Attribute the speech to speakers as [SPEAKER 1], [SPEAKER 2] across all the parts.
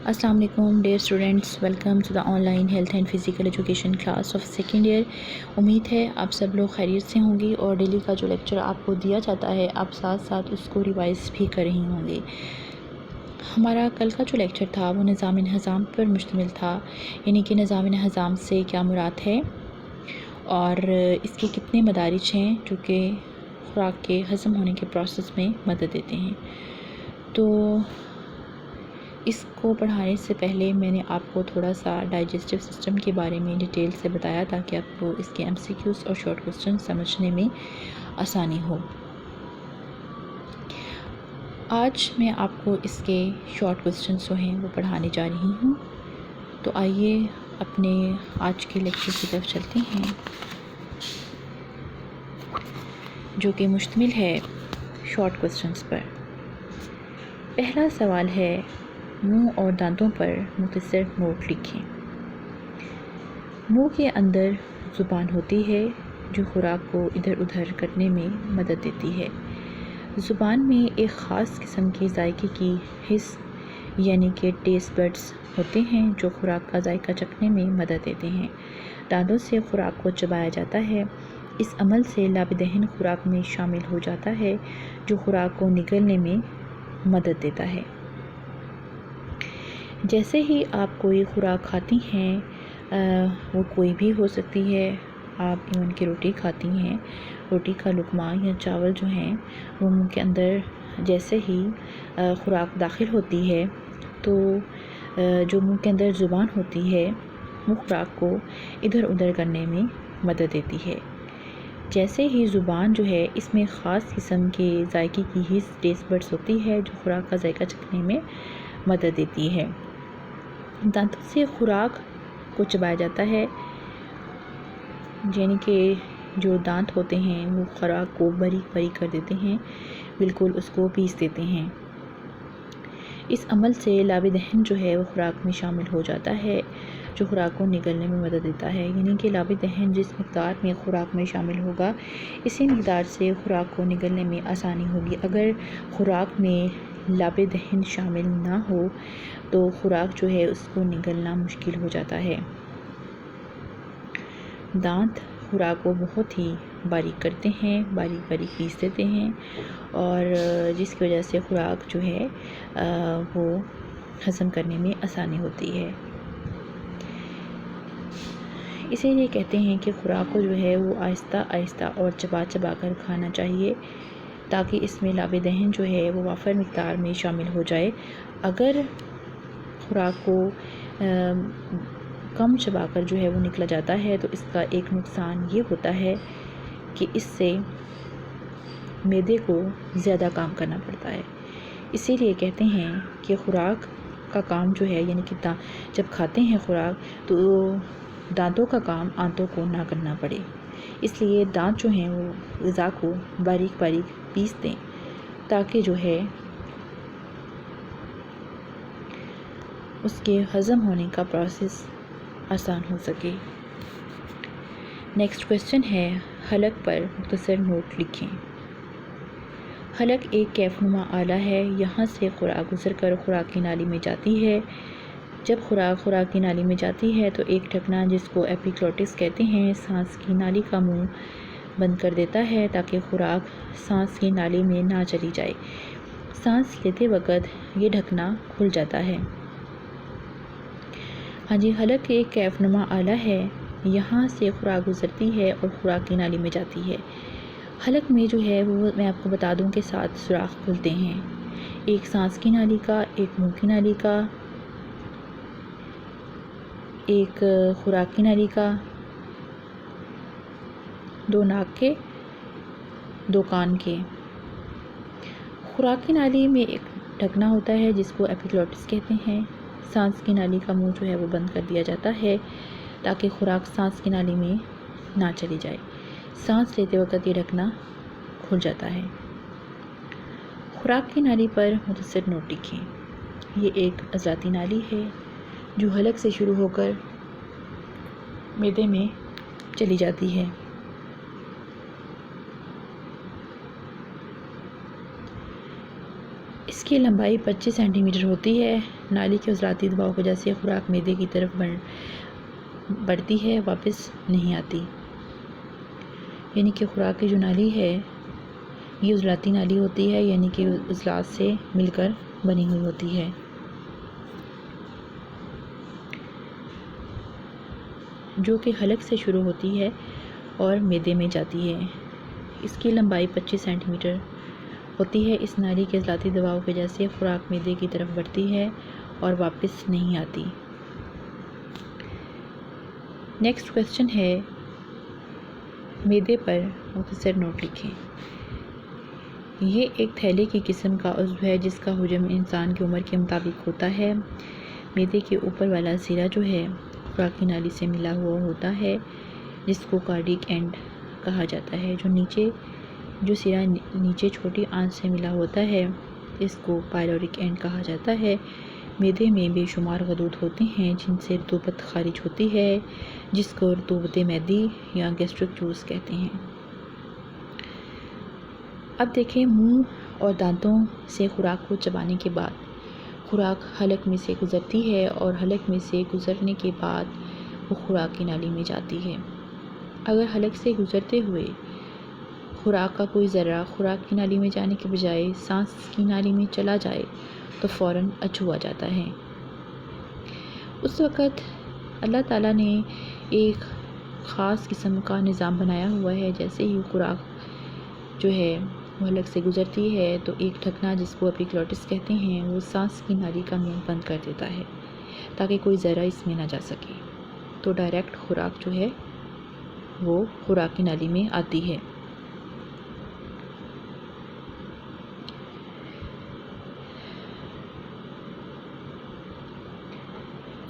[SPEAKER 1] السلام علیکم dear students, welcome to the online health and physical education class of second year. امید ہے آپ سب لوگ خیریت سے ہوں گی اور ڈیلی کا جو لیکچر آپ کو دیا جاتا ہے آپ ساتھ ساتھ اس کو ریوائز بھی کر رہی ہوں گے۔ ہمارا کل کا جو لیکچر تھا وہ نظام انہضام پر مشتمل تھا، یعنی کہ نظام انہضام سے کیا مراد ہے اور اس کے کتنے مدارج ہیں جو کہ خوراک کے ہضم ہونے کے پروسیس میں مدد دیتے ہیں۔ تو اس کو پڑھانے سے پہلے میں نے آپ کو تھوڑا سا ڈائجسٹو سسٹم کے بارے میں ڈیٹیل سے بتایا تاکہ آپ کو اس کے ایم سی کیوز اور شارٹ کوسچن سمجھنے میں آسانی ہو۔ آج میں آپ کو اس کے شارٹ کوسچنز جو ہیں وہ پڑھانے جا رہی ہوں، تو آئیے اپنے آج کے لیکچر کی طرف چلتے ہیں جو کہ مشتمل ہے شارٹ کوسچنز پر۔ پہلا سوال ہے، منہ اور دانتوں پر مختصر نوٹ لکھیں۔ منہ کے اندر زبان ہوتی ہے جو خوراک کو ادھر ادھر کرنے میں مدد دیتی ہے۔ زبان میں ایک خاص قسم کے ذائقے کی حس یعنی کہ ٹیسٹ بڈز ہوتے ہیں جو خوراک کا ذائقہ چکھنے میں مدد دیتے ہیں۔ دانتوں سے خوراک کو چبایا جاتا ہے، اس عمل سے لعاب دہن خوراک میں شامل ہو جاتا ہے جو خوراک کو نگلنے میں مدد دیتا ہے۔ جیسے ہی آپ کوئی خوراک کھاتی ہیں، وہ کوئی بھی ہو سکتی ہے، آپ ایون کہ روٹی کھاتی ہیں، روٹی کا لقمہ یا چاول جو ہیں وہ منہ کے اندر جیسے ہی خوراک داخل ہوتی ہے تو جو منہ کے اندر زبان ہوتی ہے وہ خوراک کو ادھر ادھر کرنے میں مدد دیتی ہے۔ جیسے ہی زبان جو ہے اس میں خاص قسم کے ذائقے کی حس ٹیسٹ بڈز ہوتی ہے جو خوراک کا ذائقہ چکھنے میں مدد دیتی ہے۔ دانتوں سے خوراک کو چبایا جاتا ہے، یعنی کہ جو دانت ہوتے ہیں وہ خوراک کو باریک باریک کر دیتے ہیں، بالکل اس کو پیس دیتے ہیں۔ اس عمل سے لعاب دہن جو ہے وہ خوراک میں شامل ہو جاتا ہے جو خوراک کو نگلنے میں مدد دیتا ہے، یعنی کہ لعاب دہن جس مقدار میں خوراک میں شامل ہوگا اسی مقدار سے خوراک کو نگلنے میں آسانی ہوگی۔ اگر خوراک میں لعاب دہن شامل نہ ہو تو خوراک جو ہے اس کو نگلنا مشکل ہو جاتا ہے۔ دانت خوراک کو بہت ہی باریک کرتے ہیں، باریک باریک پیس دیتے ہیں اور جس کی وجہ سے خوراک جو ہے وہ ہضم کرنے میں آسانی ہوتی ہے۔ اسی لیے کہتے ہیں کہ خوراک کو جو ہے وہ آہستہ آہستہ اور چبا چبا کر کھانا چاہیے تاکہ اس میں لعاب دہن جو ہے وہ وافر مقدار میں شامل ہو جائے۔ اگر خوراک کو کم چبا کر جو ہے وہ نکلا جاتا ہے تو اس کا ایک نقصان یہ ہوتا ہے کہ اس سے معدے کو زیادہ کام کرنا پڑتا ہے۔ اسی لیے کہتے ہیں کہ خوراک کا کام جو ہے یعنی کہ جب کھاتے ہیں خوراک تو دانتوں کا کام آنتوں کو نہ کرنا پڑے، اس لیے دانت جو ہیں وہ غذا کو باریک باریک پیس دیں تاکہ جو ہے اس کے ہضم ہونے کا پروسیس آسان ہو سکے۔ نیکسٹ کویسچن ہے، حلق پر مختصر نوٹ لکھیں۔ حلق ایک کیف نما آلہ ہے، یہاں سے خوراک گزر کر خوراک کی نالی میں جاتی ہے۔ جب خوراک کی نالی میں جاتی ہے تو ایک ڈھکنا جس کو ایپیگلوٹس کہتے ہیں سانس کی نالی کا منہ بند کر دیتا ہے تاکہ خوراک سانس کی نالی میں نہ چلی جائے۔ سانس لیتے وقت یہ ڈھکنا کھل جاتا ہے۔ ہاں جی، حلق ایک کیف نما آلہ ہے، یہاں سے خوراک گزرتی ہے اور خوراک کی نالی میں جاتی ہے۔ حلق میں جو ہے وہ میں آپ کو بتا دوں کہ 7 سوراخ کھلتے ہیں، ایک سانس کی نالی کا، ایک منہ کی نالی کا، ایک خوراک کی نالی کا، 2 ناک کے، 2 کان کے۔ خوراک کی نالی میں ایک ڈھکنا ہوتا ہے جس کو ایپیگلوٹس کہتے ہیں۔ سانس کی نالی کا منہ جو ہے وہ بند کر دیا جاتا ہے تاکہ خوراک سانس کی نالی میں نہ چلی جائے۔ سانس لیتے وقت یہ ڈھکنا کھل جاتا ہے۔ خوراک کی نالی پر مختصر نوٹ لکھیں۔ یہ ایک عضلاتی نالی ہے جو حلق سے شروع ہو کر معدے میں چلی جاتی ہے۔ اس کی لمبائی 25 سینٹی میٹر ہوتی ہے۔ نالی کے عضلاتی دباؤ کی وجہ سے خوراک معدے کی طرف بڑھتی ہے، واپس نہیں آتی۔ یعنی کہ خوراک کی جو نالی ہے یہ عضلاتی نالی ہوتی ہے، یعنی کہ عضلات سے مل کر بنی ہوئی ہوتی ہے، جو کہ حلق سے شروع ہوتی ہے اور معدے میں جاتی ہے۔ اس کی لمبائی 25 سینٹی میٹر ہوتی ہے۔ اس نالی کے عضلاتی دباؤ کی وجہ سے خوراک معدے کی طرف بڑھتی ہے اور واپس نہیں آتی۔ نیکسٹ کویسچن ہے، معدے پر مختصر نوٹ لکھیں۔ یہ ایک تھیلے کی قسم کا عضو ہے جس کا حجم انسان کی عمر کے مطابق ہوتا ہے۔ معدے کے اوپر والا سرا جو ہے خوراک کی نالی سے ملا ہوا ہوتا ہے، جس کو کارڈیک اینڈ کہا جاتا ہے۔ جو سرا نیچے چھوٹی آنت سے ملا ہوتا ہے اس کو پائلورک اینڈ کہا جاتا ہے۔ معدے میں بے شمار غدود ہوتے ہیں جن سے رطوبت خارج ہوتی ہے، جس کو رطوبت معدی یا گیسٹرک جوس کہتے ہیں۔ اب دیکھیں، منہ اور دانتوں سے خوراک کو چبانے کے بعد خوراک حلق میں سے گزرتی ہے اور حلق میں سے گزرنے کے بعد وہ خوراک کی نالی میں جاتی ہے۔ اگر حلق سے گزرتے ہوئے خوراک کا کوئی ذرہ خوراک کی نالی میں جانے کے بجائے سانس کی نالی میں چلا جائے تو فوراً اچھو آ جاتا ہے۔ اس وقت اللہ تعالیٰ نے ایک خاص قسم کا نظام بنایا ہوا ہے، جیسے ہی خوراک جو ہے وہ حلق سے گزرتی ہے تو ایک ڈھکنا جس کو ایپیگلوٹس کہتے ہیں وہ سانس کی نالی کا منہ بند کر دیتا ہے تاکہ کوئی ذرہ اس میں نہ جا سکے، تو ڈائریکٹ خوراک جو ہے وہ خوراک کی نالی میں آتی ہے۔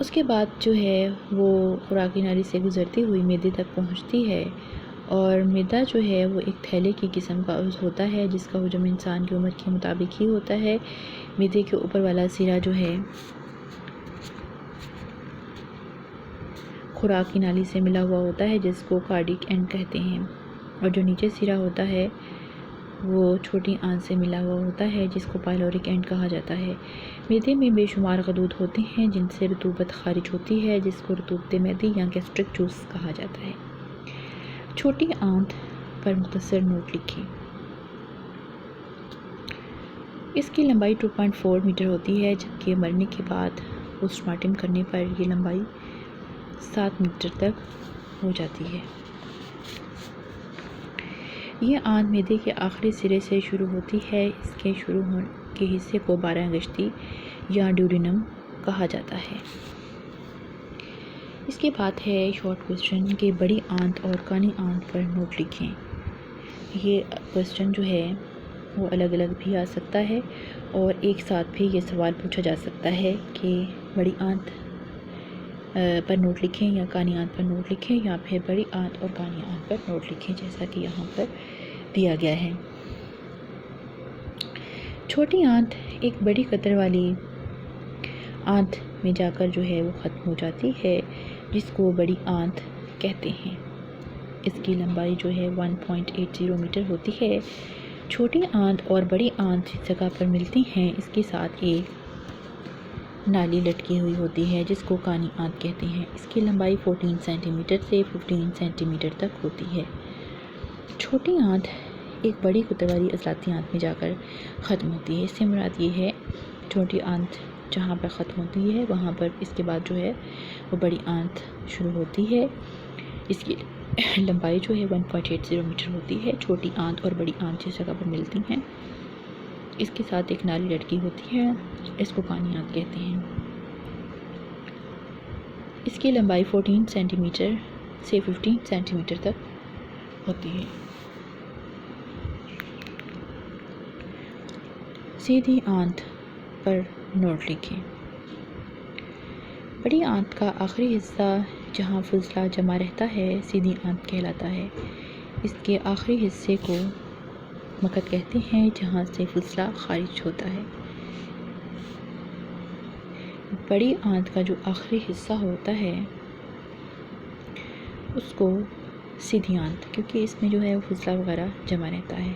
[SPEAKER 1] اس کے بعد جو ہے وہ خوراک کی نالی سے گزرتی ہوئی معدے تک پہنچتی ہے، اور معدہ جو ہے وہ ایک تھیلے کی قسم کا عضو ہوتا ہے جس کا حجم انسان کی عمر کے مطابق ہی ہوتا ہے۔ معدے کے اوپر والا سرا جو ہے خوراک کی نالی سے ملا ہوا ہوتا ہے جس کو کارڈیک اینڈ کہتے ہیں، اور جو نیچے سرا ہوتا ہے وہ چھوٹی آنت سے ملا ہوا ہوتا ہے جس کو پائلورک اینڈ کہا جاتا ہے۔ معدے میں بے شمار غدود ہوتے ہیں جن سے رطوبت خارج ہوتی ہے، جس کو رطوبت معدی یا گیسٹرک جوس کہا جاتا ہے۔ چھوٹی آنت پر مختصر نوٹ لکھیں۔ اس کی لمبائی 2.4 میٹر ہوتی ہے، جبکہ مرنے کے بعد پوسٹ مارٹم کرنے پر یہ لمبائی 7 میٹر تک ہو جاتی ہے۔ یہ آنت معدے کے آخری سرے سے شروع ہوتی ہے۔ اس کے شروع کے حصے کو 12 انگشتی یا ڈیوڈینم کہا جاتا ہے۔ اس کے بعد ہے شارٹ کویسچن کہ بڑی آنت اور کانی آنت پر نوٹ لکھیں۔ یہ کویسچن جو ہے وہ الگ الگ بھی آ سکتا ہے اور ایک ساتھ بھی یہ سوال پوچھا جا سکتا ہے کہ بڑی آنت پر نوٹ لکھیں یا کانی آنت پر نوٹ لکھیں، یا پھر بڑی آنت اور کانی آنت پر نوٹ لکھیں، جیسا کہ یہاں پر دیا گیا ہے۔ چھوٹی آنت ایک بڑی قطر والی آنت میں جا کر جو ہے وہ ختم ہو جاتی ہے، جس کو بڑی آنت کہتے ہیں۔ اس کی لمبائی جو ہے 1.80 میٹر ہوتی ہے۔ چھوٹی آنت اور بڑی آنت جس جگہ پر ملتی ہیں اس کے ساتھ ایک نالی لٹکی ہوئی ہوتی ہے جس کو کانی آنت کہتے ہیں۔ اس کی لمبائی 14 سینٹی میٹر سے 15 سینٹی میٹر تک ہوتی ہے۔ چھوٹی آنت ایک بڑی قطر والی عضلاتی آنت میں جا کر ختم ہوتی ہے۔ اس سے مراد یہ ہے چھوٹی آنت جہاں پر ختم ہوتی ہے وہاں پر اس کے بعد جو ہے وہ بڑی آنت شروع ہوتی ہے۔ اس کی لمبائی جو ہے 1.80 میٹر ہوتی ہے۔ چھوٹی آنت اور بڑی آنت جس جگہ پر ملتی ہیں اس کے ساتھ ایک نالی لٹکی ہوتی ہے، اس کو کانی آنت کہتے ہیں۔ اس کی لمبائی 14 سینٹی میٹر سے 15 سینٹی میٹر تک ہوتی ہے۔ سیدھی آنت پر نوٹ لکھیں۔ بڑی آنت کا آخری حصہ جہاں فضلہ جمع رہتا ہے سیدھی آنت کہلاتا ہے۔ اس کے آخری حصے کو مقعد کہتے ہیں جہاں سے فضلہ خارج ہوتا ہے۔ بڑی آنت کا جو آخری حصہ ہوتا ہے اس کو سیدھی آنت، کیونکہ اس میں جو ہے فضلہ وغیرہ جمع رہتا ہے،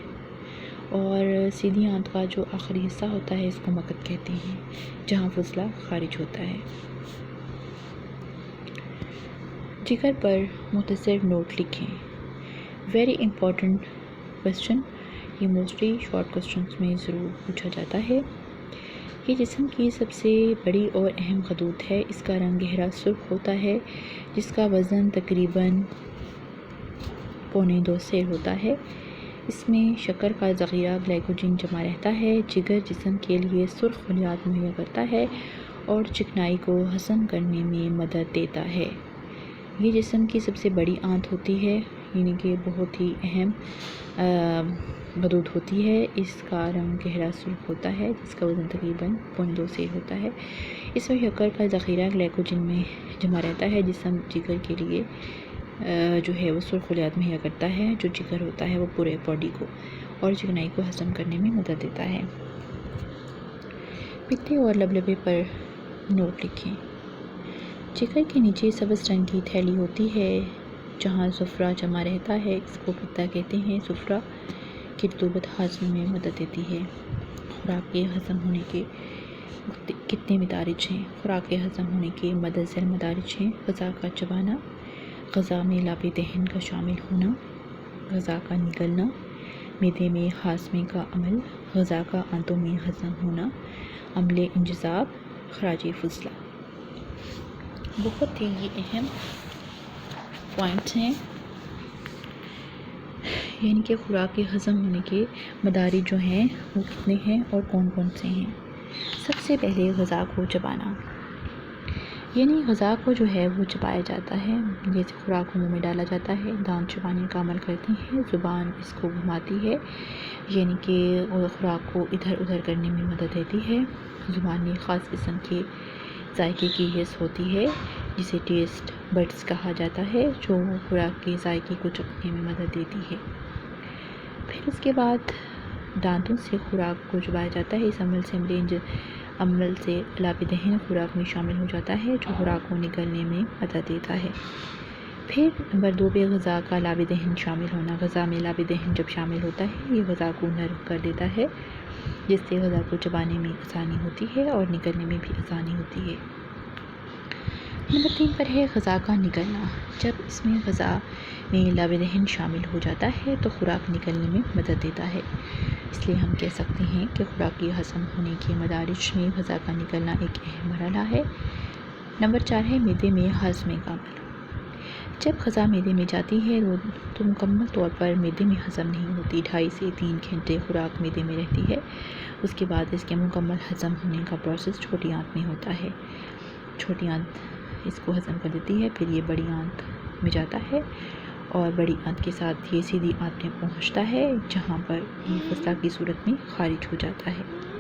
[SPEAKER 1] اور سیدھی آنت کا جو آخری حصہ ہوتا ہے اس کو مقعد کہتے ہیں، جہاں فضلہ خارج ہوتا ہے۔ جگر پر مختصر نوٹ لکھیں۔ ویری امپورٹنٹ کوسچن، یہ موسٹلی شارٹ کوسچنس میں ضرور پوچھا جاتا ہے۔ یہ جسم کی سب سے بڑی اور اہم خطوط ہے۔ اس کا رنگ گہرا سرخ ہوتا ہے، جس کا وزن تقریباً 1.25 سیر ہوتا ہے۔ اس میں شکر کا ذخیرہ گلائکوجن جمع رہتا ہے۔ جگر جسم کے لیے سرخ خلیات مہیا کرتا ہے اور چکنائی کو ہضم کرنے میں مدد دیتا ہے۔ یہ جسم کی سب سے بڑی آنت ہوتی ہے، یعنی کہ بہت ہی اہم خطوط ہوتی ہے۔ اس کا رنگ گہرا سرخ ہوتا ہے، جس کا وزن تقریباً 0.2 سیر ہوتا ہے۔ اس میں شکر کا ذخیرہ گلائکوجن میں جمع رہتا ہے۔ جسم جگر کے لیے جو ہے وہ سرخ خلیات مہیا کرتا ہے۔ جو جگر ہوتا ہے وہ پورے باڈی کو اور چکنائی کو ہضم کرنے میں مدد دیتا ہے۔ پتے اور لبلبے پر نوٹ لکھیں۔ جگر کے نیچے سبز رنگ کی تھیلی ہوتی ہے جہاں زفرہ جمع رہتا ہے، اس کو پتا کہتے ہیں۔ زفرہ کی رطوبت ہاضمے میں مدد دیتی ہے۔ خوراک کے ہضم ہونے کے کتنے مدارج ہیں؟ خوراک کے ہضم ہونے کے مدد ذیل مدارج ہیں: غذا کا چبانا، غذا میں لابِ دہن کا شامل ہونا، غذا کا نگلنا، معدے میں ہاضمے کا عمل، غذا کا آنتوں میں ہضم ہونا، عملِ انجذاب، خراج فضلہ۔ بہت ہی اہم پوائنٹس ہیں، یعنی کہ خوراک کے ہضم ہونے کے مدارج جو ہیں وہ کتنے ہیں اور کون کون سے ہیں۔ سب سے پہلے غذا کو چبانا، یعنی غذا کو جو ہے وہ چبایا جاتا ہے۔ جیسے خوراک کو منہ میں ڈالا جاتا ہے، دانت چبانے کا عمل کرتی ہیں، زبان اس کو گھماتی ہے، یعنی کہ خوراک کو ادھر ادھر کرنے میں مدد دیتی ہے۔ زبان میں خاص قسم کے ذائقے کی حس ہوتی ہے جسے ٹیسٹ بڈز کہا جاتا ہے، جو خوراک کے ذائقے کو چکھنے میں مدد دیتی ہے۔ پھر اس کے بعد دانتوں سے خوراک کو چبایا جاتا ہے۔ اس عمل سے لابِ دہن خوراک میں شامل ہو جاتا ہے، جو خوراک کو نگلنے میں مدد دیتا ہے۔ پھر نمبر 2 پہ غذا کا لابِ دہن شامل ہونا۔ غذا میں لابِ دہن جب شامل ہوتا ہے، یہ غذا کو نرم کر دیتا ہے، جس سے غذا کو چبانے میں آسانی ہوتی ہے اور نگلنے میں بھی آسانی ہوتی ہے۔ نمبر 3 پر ہے غذا کا نگلنا۔ جب اس میں غذا میں لابِ دہن شامل ہو جاتا ہے تو خوراک نگلنے میں مدد دیتا ہے۔ اس لیے ہم کہہ سکتے ہیں کہ خوراک کے ہضم ہونے کے مدارج میں غذا کا نگلنا ایک اہم مرحلہ ہے۔ نمبر 4 ہے معدے میں ہاضمے کا عمل۔ جب غذا معدے میں جاتی ہے تو مکمل طور پر معدے میں ہضم نہیں ہوتی۔ 2.5 سے 3 گھنٹے خوراک معدے میں رہتی ہے، اس کے بعد اس کے مکمل ہضم ہونے کا پروسیس چھوٹی آنت میں ہوتا ہے۔ چھوٹی آنت اس کو ہضم کر دیتی ہے، پھر یہ بڑی آنت میں جاتا ہے اور بڑی آنت کے ساتھ یہ سیدھی آنت میں پہنچتا ہے، جہاں پر یہ فضلہ کی صورت میں خارج ہو جاتا ہے۔